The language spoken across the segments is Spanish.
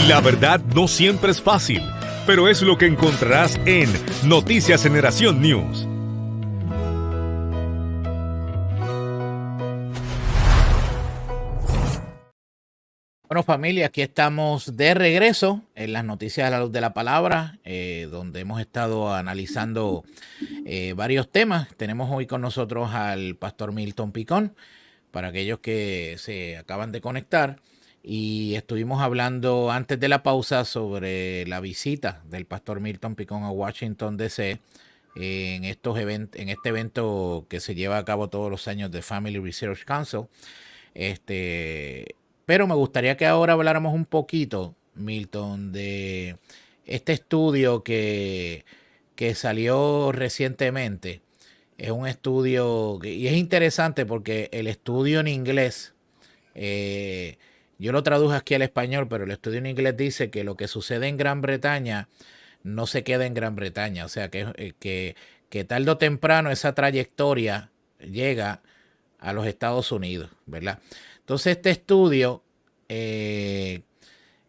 La verdad no siempre es fácil, pero es lo que encontrarás en Noticias Generación News. Bueno, familia, aquí estamos de regreso en las noticias a la luz de la palabra, donde hemos estado analizando varios temas. Tenemos hoy con nosotros al pastor Milton Picón, para aquellos que se acaban de conectar. Y estuvimos hablando antes de la pausa sobre la visita del pastor Milton Picón a Washington, D.C., en este evento que se lleva a cabo todos los años de Family Research Council. Pero me gustaría que ahora habláramos un poquito, Milton, de este estudio que salió recientemente. Es un estudio y es interesante porque el estudio en inglés, eh, yo lo traduje aquí al español, pero el estudio en inglés dice que lo que sucede en Gran Bretaña no se queda en Gran Bretaña. O sea, que tarde o temprano esa trayectoria llega a los Estados Unidos, ¿verdad? Entonces este estudio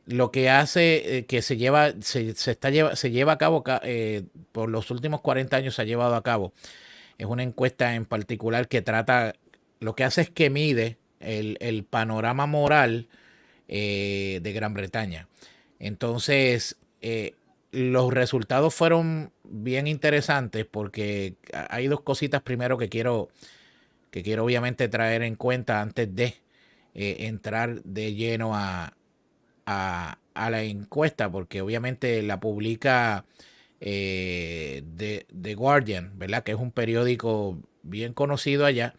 lo que hace que se lleva a cabo por los últimos 40 años se ha llevado a cabo. Es una encuesta en particular que trata, lo que hace es que mide el panorama moral de Gran Bretaña. Entonces, los resultados fueron bien interesantes porque hay dos cositas primero que quiero obviamente traer en cuenta antes de entrar de lleno a la encuesta, porque obviamente la publica The Guardian, ¿verdad? Que es un periódico bien conocido allá,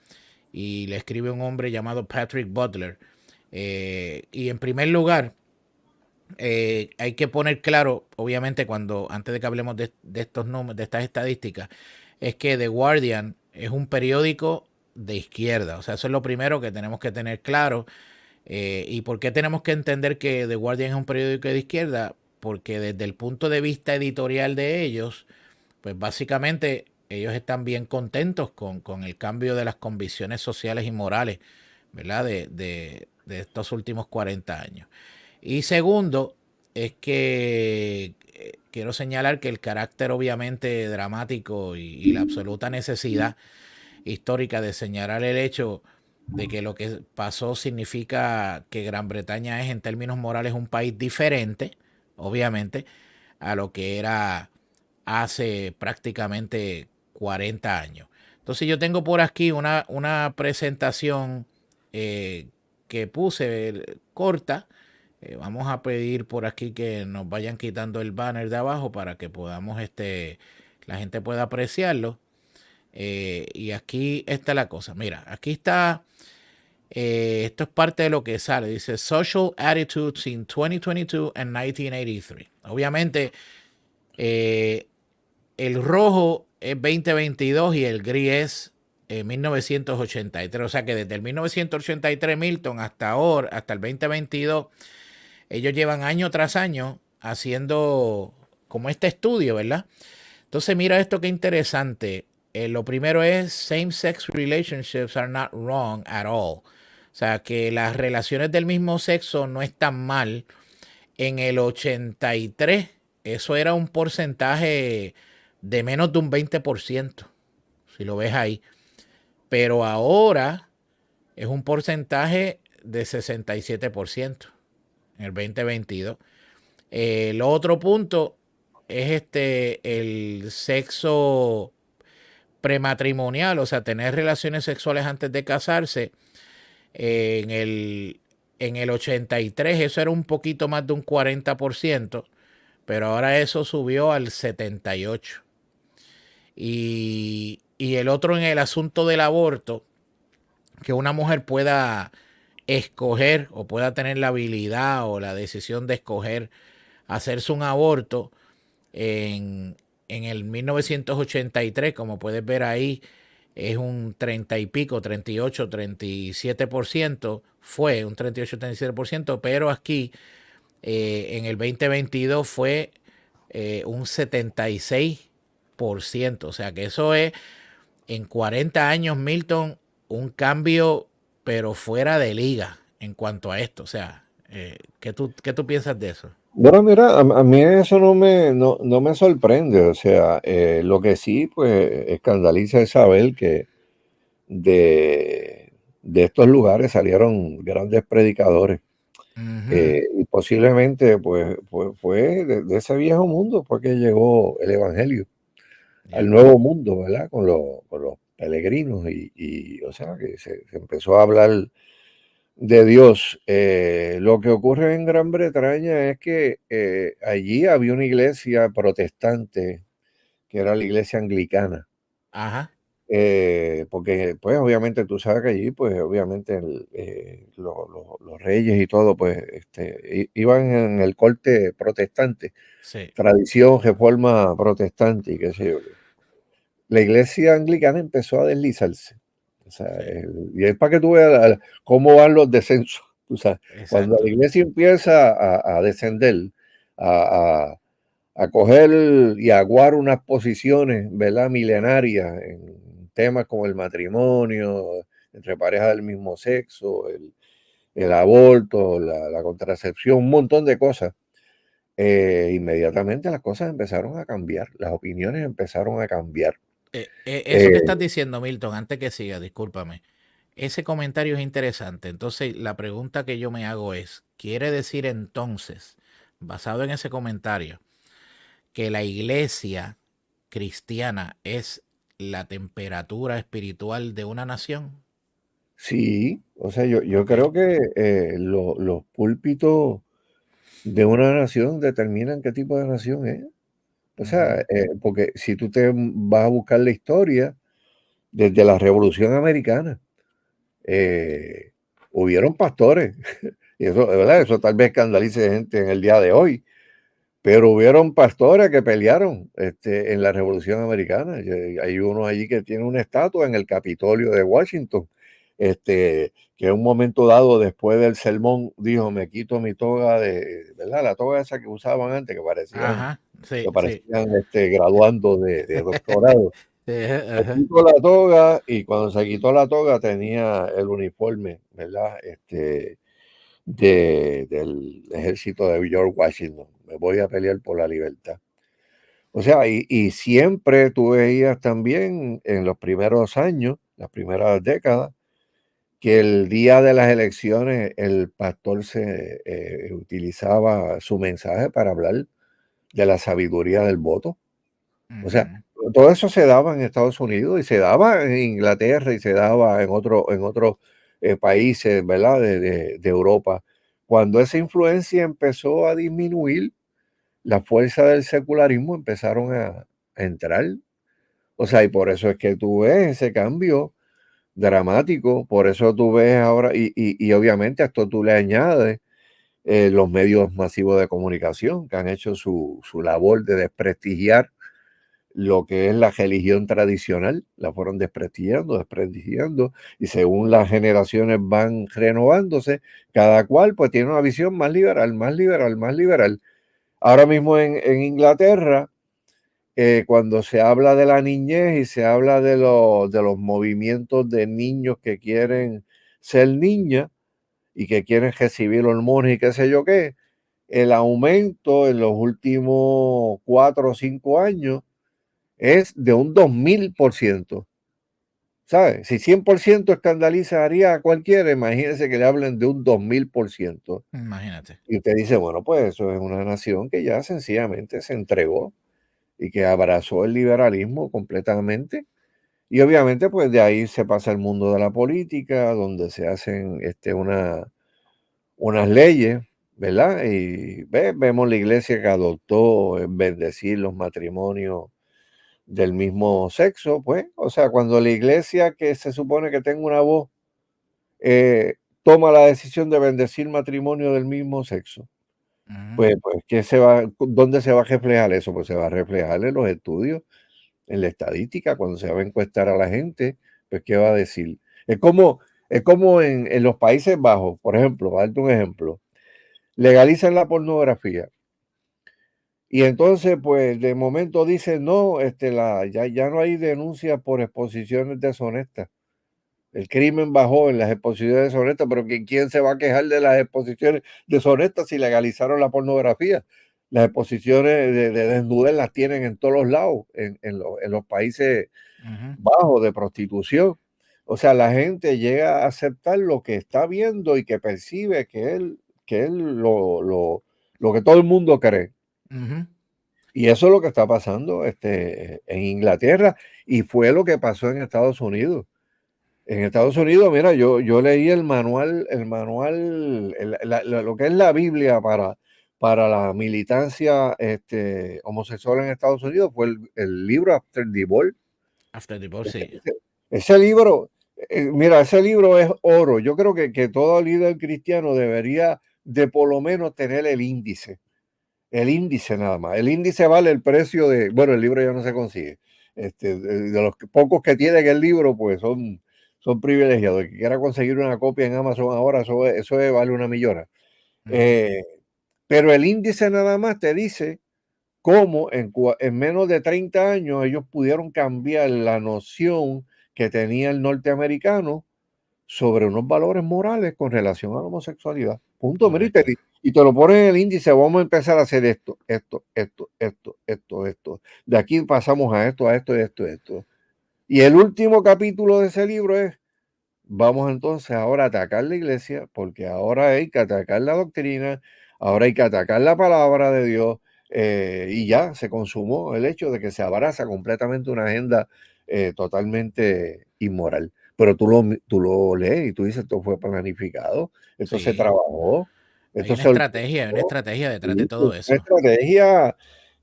y le escribe un hombre llamado Patrick Butler. Y en primer lugar, hay que poner claro, obviamente, antes de que hablemos de estos números, de estas estadísticas, es que The Guardian es un periódico de izquierda. O sea, eso es lo primero que tenemos que tener claro. ¿Y por qué tenemos que entender que The Guardian es un periódico de izquierda? Porque desde el punto de vista editorial de ellos, pues básicamente ellos están bien contentos con el cambio de las convicciones sociales y morales, ¿verdad? De estos últimos 40 años. Y segundo, es que quiero señalar que el carácter obviamente dramático y la absoluta necesidad histórica de señalar el hecho de que lo que pasó significa que Gran Bretaña es en términos morales un país diferente, obviamente, a lo que era hace prácticamente 40 años. Entonces yo tengo por aquí una presentación que puse corta. Vamos a pedir por aquí que nos vayan quitando el banner de abajo para que podamos, la gente pueda apreciarlo. Y aquí está la cosa. Mira, aquí está. Esto es parte de lo que sale. Dice Social Attitudes in 2022 and 1983. Obviamente, el rojo es 2022 y el gris es 1983. O sea que desde el 1983 Milton hasta ahora, hasta el 2022, ellos llevan año tras año haciendo como este estudio, ¿verdad? Entonces mira esto, qué interesante. Lo primero es same-sex relationships are not wrong at all. O sea, que las relaciones del mismo sexo no están mal. En el 83, eso era un porcentaje de menos de un 20%, si lo ves ahí. Pero ahora es un porcentaje de 67% en el 2022. El otro punto es el sexo prematrimonial, o sea, tener relaciones sexuales antes de casarse. En el 83 eso era un poquito más de un 40%, pero ahora eso subió al 78%. Y el otro en el asunto del aborto, que una mujer pueda escoger o pueda tener la habilidad o la decisión de escoger hacerse un aborto en el 1983, como puedes ver ahí, es un 30 y pico, 38, 37%, fue un 38, 37%, pero aquí en el 2022 fue un 76%. O sea que eso es en 40 años, Milton, un cambio, pero fuera de liga en cuanto a esto. O sea, ¿Qué tú piensas de eso? Bueno, mira, a mí eso no me sorprende, o sea, lo que sí, pues, escandaliza es saber que de estos lugares salieron grandes predicadores, Ujú. y posiblemente, pues fue de ese viejo mundo fue que llegó el evangelio al Ya. nuevo mundo, ¿verdad? Con los peregrinos o sea, que se empezó a hablar de Dios. Lo que ocurre en Gran Bretaña es que allí había una iglesia protestante, que era la iglesia anglicana. Ajá. Porque, pues, obviamente tú sabes que allí, pues, obviamente los reyes y todo, pues, iban en el corte protestante, Sí. tradición, reforma protestante y qué sé yo. La iglesia anglicana empezó a deslizarse. O sea, Sí. y es para que tú veas cómo van los descensos. O sea, cuando la Exacto. iglesia empieza a descender, a, a, a coger y a aguar unas posiciones, ¿verdad? Milenarias en temas como el matrimonio, entre parejas del mismo sexo, el aborto, la contracepción, un montón de cosas. Inmediatamente las cosas empezaron a cambiar, las opiniones empezaron a cambiar. Eso que Eh, estás diciendo, Milton, antes que siga, discúlpame. Ese comentario es interesante. Entonces, la pregunta que yo me hago es, ¿quiere decir entonces, basado en ese comentario, que la iglesia cristiana es la temperatura espiritual de una nación? Sí, o sea, yo Ok. creo que los púlpitos de una nación determinan qué tipo de nación es. O sea, Ujú. porque si tú te vas a buscar la historia, desde la Revolución Americana, eh, hubieron pastores, y eso, ¿verdad? Eso tal vez escandalice gente en el día de hoy, pero hubieron pastores que pelearon en la Revolución Americana. Hay uno allí que tiene una estatua en el Capitolio de Washington, que en un momento dado, después del sermón, dijo, me quito mi toga ¿verdad? La toga esa que usaban antes, Ajá. Sí, que sí. parecían graduando de doctorado. Sí, Se ajá. quitó la toga y cuando se quitó la toga tenía el uniforme, ¿verdad? Del ejército de George Washington. Me voy a pelear por la libertad. O sea, y siempre tú veías también en los primeros años, las primeras décadas, que el día de las elecciones el pastor se utilizaba su mensaje para hablar de la sabiduría del voto. O sea, Ujú. todo eso se daba en Estados Unidos y se daba en Inglaterra y se daba en otros países, ¿verdad? De Europa. Cuando esa influencia empezó a disminuir, la fuerza del secularismo empezaron a entrar. O sea, y por eso es que tú ves ese cambio dramático, por eso tú ves ahora, y obviamente a esto tú le añades los medios masivos de comunicación que han hecho su labor de desprestigiar lo que es la religión tradicional, la fueron desprestigiando, y según las generaciones van renovándose, cada cual pues tiene una visión más liberal, más liberal, más liberal. Ahora mismo en Inglaterra, cuando se habla de la niñez y se habla de los movimientos de niños que quieren ser niñas y que quieren recibir hormonas y qué sé yo qué, el aumento en los últimos 4 o 5 años es de un 2000%. ¿Sabes? Si 100% escandalizaría a cualquiera, imagínense que le hablen de un 2000%. Imagínate. Y usted dice, bueno, pues eso es una nación que ya sencillamente se entregó y que abrazó el liberalismo completamente. Y obviamente, pues de ahí se pasa al mundo de la política, donde se hacen unas leyes, ¿verdad? Y vemos la iglesia que adoptó bendecir los matrimonios del mismo sexo, pues, o sea, cuando la iglesia que se supone que tenga una voz, toma la decisión de bendecir matrimonio del mismo sexo, Ujú. pues, ¿dónde se va a reflejar eso? Pues se va a reflejar en los estudios, en la estadística, cuando se va a encuestar a la gente, pues, ¿qué va a decir? Es como, es como en los Países Bajos, por ejemplo, para darte un ejemplo, legalizan la pornografía. Y entonces, pues, de momento dicen, no, ya no hay denuncias por exposiciones deshonestas. El crimen bajó en las exposiciones deshonestas, pero ¿quién se va a quejar de las exposiciones deshonestas si legalizaron la pornografía? Las exposiciones de desnudez las tienen en todos los lados, en los países bajos de prostitución. O sea, la gente llega a aceptar lo que está viendo y que percibe que es lo que todo el mundo cree. Y eso es lo que está pasando en Inglaterra y fue lo que pasó en Estados Unidos. En Estados Unidos, mira, yo leí el manual, lo que es la Biblia para la militancia homosexual en Estados Unidos, fue el libro After Divorce. After Divorce, sí. Ese libro, mira, ese libro es oro. Yo creo que todo líder cristiano debería de por lo menos tener el índice. El índice nada más. El índice vale el precio de, bueno, el libro ya no se consigue. De los pocos que tienen el libro, pues son privilegiados. El que quiera conseguir una copia en Amazon ahora, eso vale una millona. Pero el índice nada más te dice cómo en menos de 30 años ellos pudieron cambiar la noción que tenía el norteamericano sobre unos valores morales con relación a la homosexualidad. Punto. Mira, y te lo ponen en el índice, vamos a empezar a hacer esto. De aquí pasamos a esto. Y el último capítulo de ese libro es, vamos entonces ahora a atacar la iglesia, porque ahora hay que atacar la doctrina, ahora hay que atacar la palabra de Dios, y ya se consumó el hecho de que se abraza completamente una agenda totalmente inmoral. Pero tú lo lees y tú dices, esto fue planificado, esto se trabajó, Hay esto una se estrategia detrás de todo eso. una estrategia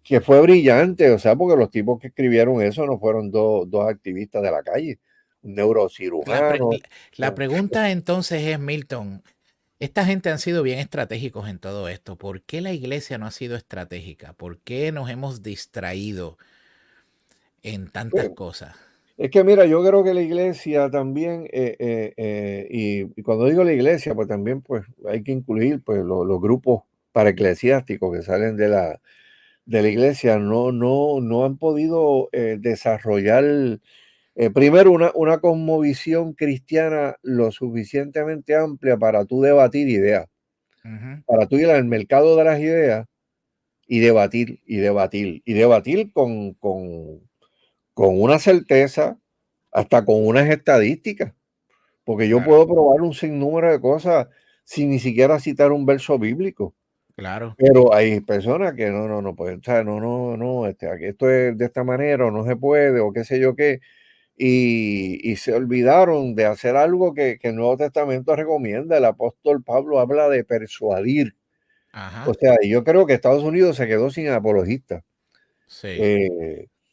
que fue brillante, o sea, porque los tipos que escribieron eso no fueron dos activistas de la calle, un neurocirujano. La pregunta entonces es, Milton, esta gente han sido bien estratégicos en todo esto. ¿Por qué la iglesia no ha sido estratégica? ¿Por qué nos hemos distraído en tantas cosas? Es que mira, yo creo que la iglesia también, y cuando digo la iglesia, pues también pues hay que incluir pues los grupos paraeclesiásticos que salen de la iglesia, no han podido desarrollar primero una cosmovisión cristiana lo suficientemente amplia para tú debatir ideas, para tú ir al mercado de las ideas y debatir con una certeza, hasta con unas estadísticas, porque yo puedo probar un sinnúmero de cosas sin ni siquiera citar un verso bíblico. Claro. Pero hay personas que no pueden, o sea, aquí esto es de esta manera, o no se puede, o qué sé yo qué, y se olvidaron de hacer algo que el Nuevo Testamento recomienda. El apóstol Pablo habla de persuadir. O sea, yo creo que Estados Unidos se quedó sin apologistas. Sí,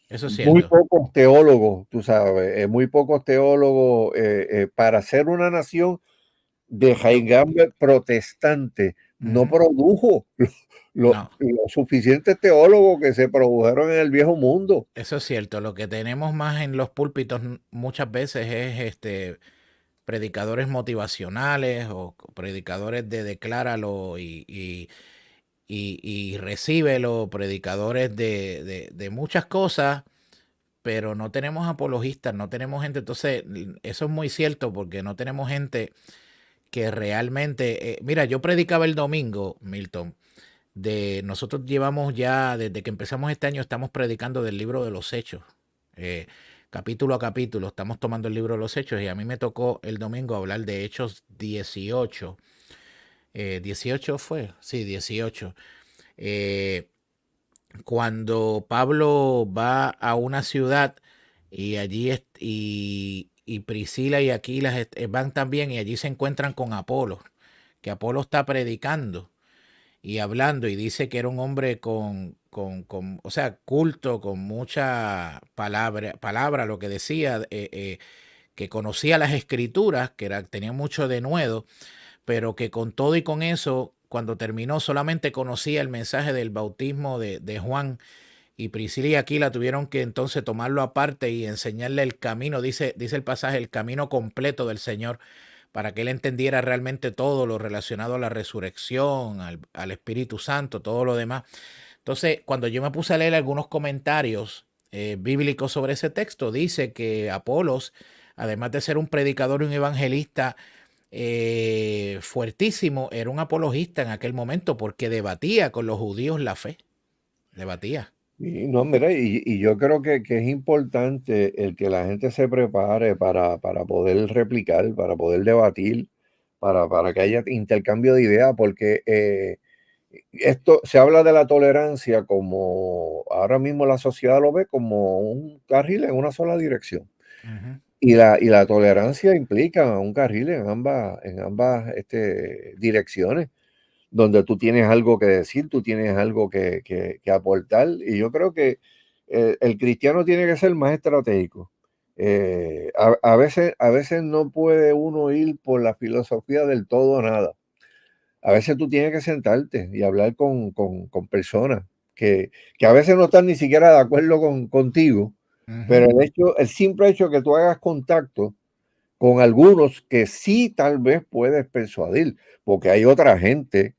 eso es Muy cierto. pocos teólogos, tú sabes, muy pocos teólogos para ser una nación de raigambre protestante. No produjo los suficientes teólogos que se produjeron en el viejo mundo. Eso es cierto. Lo que tenemos más en los púlpitos muchas veces es predicadores motivacionales o predicadores de decláralo y recíbelo, predicadores de muchas cosas, pero no tenemos apologistas, no tenemos gente. Entonces, eso es muy cierto porque no tenemos gente que realmente, mira, yo predicaba el domingo, Milton, nosotros llevamos ya, desde que empezamos este año, estamos predicando del libro de los Hechos, capítulo a capítulo, estamos tomando el libro de los Hechos y a mí me tocó el domingo hablar de Hechos 18. 18 fue, sí, 18. Cuando Pablo va a una ciudad y allí y Priscila y Aquila van también y allí se encuentran con Apolo, que Apolo está predicando y hablando y dice que era un hombre o sea, culto, con mucha palabra lo que decía, que conocía las escrituras, tenía mucho denuedo, pero que con todo y con eso, cuando terminó, solamente conocía el mensaje del bautismo de Juan. Y Priscila y Aquila tuvieron que entonces tomarlo aparte y enseñarle el camino, dice el pasaje, el camino completo del Señor, para que él entendiera realmente todo lo relacionado a la resurrección, al Espíritu Santo, todo lo demás. Entonces, cuando yo me puse a leer algunos comentarios bíblicos sobre ese texto, dice que Apolos además de ser un predicador y un evangelista fuertísimo, era un apologista en aquel momento porque debatía con los judíos la fe, debatía. Y no, mira, y yo creo que es importante el que la gente se prepare para poder replicar, para poder debatir, para que haya intercambio de ideas, porque esto se habla de la tolerancia como ahora mismo la sociedad lo ve como un carril en una sola dirección. Ujú. Y la tolerancia implica un carril en ambas direcciones, donde tú tienes algo que decir, tú tienes algo que aportar. Y yo creo que el cristiano tiene que ser más estratégico. A veces no puede uno ir por la filosofía del todo o nada. A veces tú tienes que sentarte y hablar con personas que a veces no están ni siquiera de acuerdo contigo, pero Ujú. el simple hecho que tú hagas contacto con algunos que sí tal vez puedes persuadir, porque hay otra gente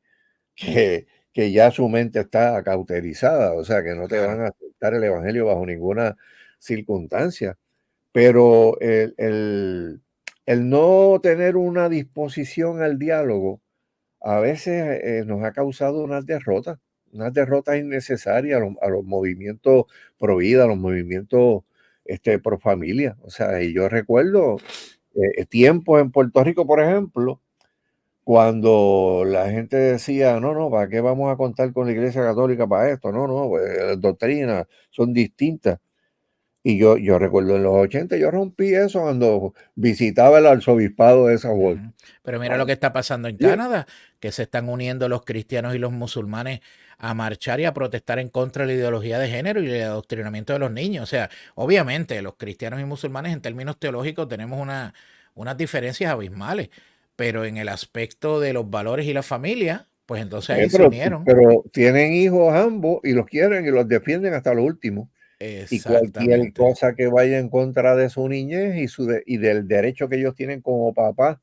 que ya su mente está cauterizada, o sea, que no te Claro. van a aceptar el evangelio bajo ninguna circunstancia. Pero el no tener una disposición al diálogo a veces nos ha causado unas derrotas innecesarias a los movimientos pro vida, a los movimientos pro familia. O sea, y yo recuerdo tiempos en Puerto Rico, por ejemplo, cuando la gente decía, no, no, ¿para qué vamos a contar con la Iglesia Católica para esto? No, no, pues, las doctrinas son distintas. Y yo recuerdo en los 80 yo rompí eso cuando visitaba el arzobispado de San Juan. Ujú. Pero mira lo Bueno, que está pasando en oye, Canadá, que se están uniendo los cristianos y los musulmanes a marchar y a protestar en contra de la ideología de género y el adoctrinamiento de los niños. O sea, obviamente los cristianos y musulmanes en términos teológicos tenemos unas diferencias abismales, pero en el aspecto de los valores y la familia, pues entonces ahí se pero, unieron. pero tienen hijos ambos y los quieren y los defienden hasta lo último. Y cualquier Exactamente. cosa que vaya en contra de su niñez y del derecho que ellos tienen como papá,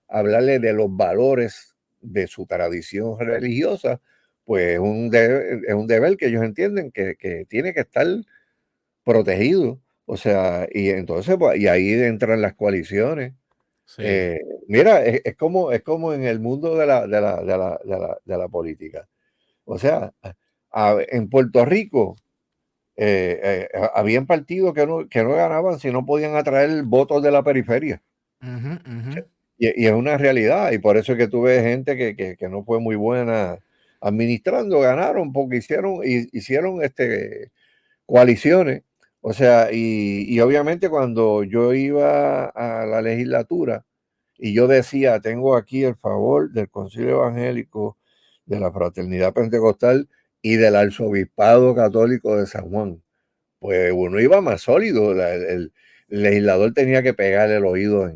hablarle de los valores de su tradición religiosa, pues es un deber que ellos entienden que tiene que estar protegido. O sea, y entonces, pues, y ahí entran las coaliciones. Sí. Mira, es como en el mundo de la política. O sea, en Puerto Rico habían partidos que no ganaban si no podían atraer votos de la periferia. Ujú, ujú. Y es una realidad, y por eso es que tuve gente que no fue muy buena administrando, ganaron porque hicieron coaliciones. O sea, y obviamente cuando yo iba a la legislatura y yo decía, tengo aquí el favor del Concilio Evangélico, de la Fraternidad Pentecostal y del Arzobispado Católico de San Juan, pues uno iba más sólido. El legislador tenía que pegarle el oído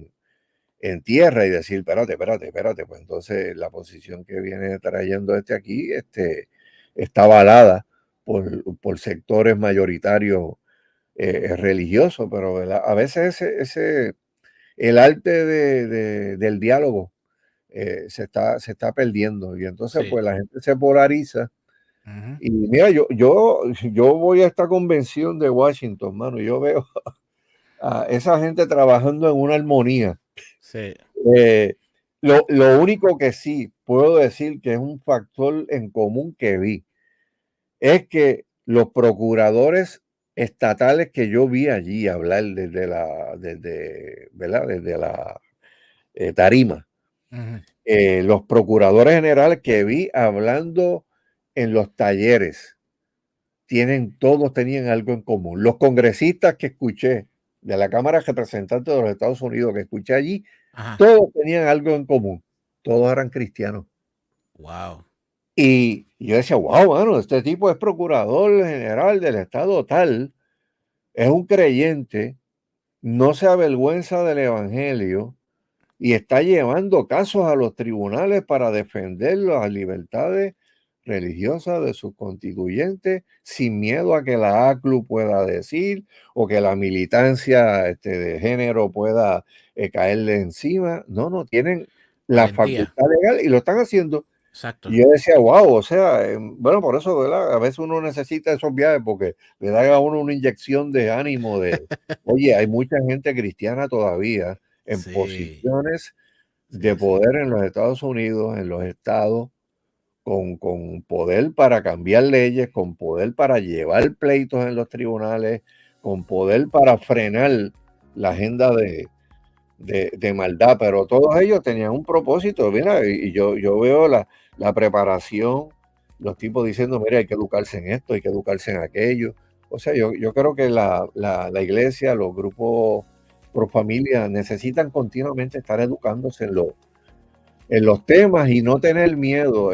en tierra y decir, espérate, espérate, espérate. Pues entonces la posición que viene trayendo aquí está avalada por sectores mayoritarios religiosos, pero ¿verdad? A veces el arte del diálogo se está perdiendo y entonces Sí. pues la gente se polariza. Ujú. Y mira, yo voy a esta convención de Washington, mano, y yo veo a esa gente trabajando en una armonía. Sí. Eh, lo único que sí puedo decir que es un factor en común que vi es que los procuradores estatales que yo vi allí hablar ¿verdad? Desde la tarima, Ujú. los procuradores generales que vi hablando en los talleres, todos tenían algo en común. Los congresistas que escuché de la Cámara de Representantes de los Estados Unidos que escuché allí, Ajá. todos tenían algo en común. Todos eran cristianos. Wow. Y yo decía, wow, mano, este tipo es procurador general del estado tal, es un creyente, no se avergüenza del evangelio y está llevando casos a los tribunales para defender las libertades religiosas de sus constituyentes sin miedo a que la ACLU pueda decir o que la militancia de género pueda caerle encima. No, no, tienen la Valentía. facultad legal y lo están haciendo. Exacto. Y yo decía, wow, o sea, bueno, por eso, ¿verdad? A veces uno necesita esos viajes porque le dan a uno una inyección de ánimo de, oye, hay mucha gente cristiana todavía en Sí, posiciones de sí, sí. poder en los Estados Unidos, en los estados, con poder para cambiar leyes, con poder para llevar pleitos en los tribunales, con poder para frenar la agenda de maldad, pero todos ellos tenían un propósito, mira, y yo veo la preparación, los tipos diciendo, mira, hay que educarse en esto, hay que educarse en aquello. O sea, yo creo que la iglesia, los grupos pro familia necesitan continuamente estar educándose en los temas y no tener miedo,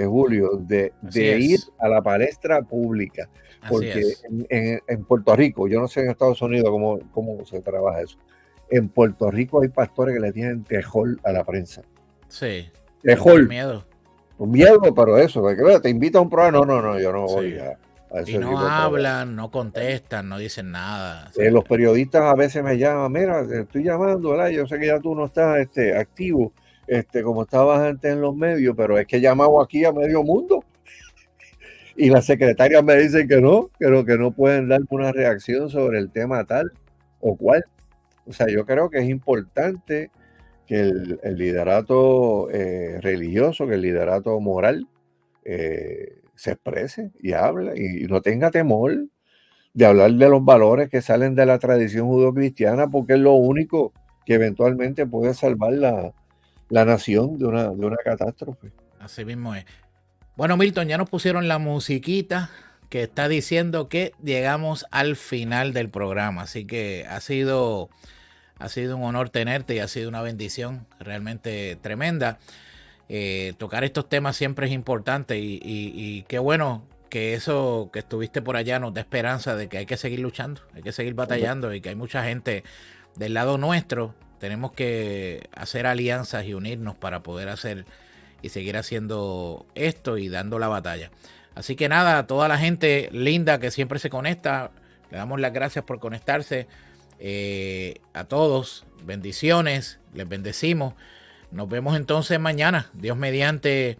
Julio, Así de ir es, a la palestra pública, así porque es. en Puerto Rico, yo no sé en Estados Unidos cómo se trabaja eso. En Puerto Rico hay pastores que le tienen tejol a la prensa. Sí, mucho Tejol, miedo. un miedo, pero eso, porque te invita a un programa, no, yo no voy Sí. a Y ese no tipo de programa. hablan, no contestan, no dicen nada. O sea, Los periodistas a veces me llaman, mira, te estoy llamando, ¿verdad? Yo sé que ya tú no estás activo, como estabas antes en los medios, pero es que he llamado aquí a medio mundo y las secretarias me dicen que no pueden darme una reacción sobre el tema tal o cual. O sea, yo creo que es importante que el liderato religioso, que el liderato moral se exprese y hable y no tenga temor de hablar de los valores que salen de la tradición judeocristiana, porque es lo único que eventualmente puede salvar la nación de una catástrofe. así mismo es. Bueno, Milton, ya nos pusieron la musiquita que está diciendo que llegamos al final del programa. Así que ha sido un honor tenerte y ha sido una bendición realmente tremenda. Tocar estos temas siempre es importante y qué bueno que eso que estuviste por allá nos da esperanza de que hay que seguir luchando, hay que seguir batallando y que hay mucha gente del lado nuestro. Tenemos que hacer alianzas y unirnos para poder hacer y seguir haciendo esto y dando la batalla. Así que nada, a toda la gente linda que siempre se conecta, le damos las gracias por conectarse. A todos, bendiciones, les bendecimos. Nos vemos entonces mañana, Dios mediante,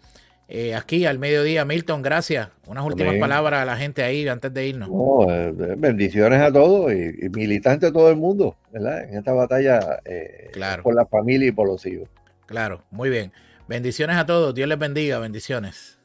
aquí al mediodía. Milton, gracias. Unas últimas Amén. palabras a la gente ahí antes de irnos. No, bendiciones a todos y militantes a todo el mundo, ¿verdad? En esta batalla es Claro, por la familia y por los hijos. claro, muy bien. Bendiciones a todos, Dios les bendiga, bendiciones.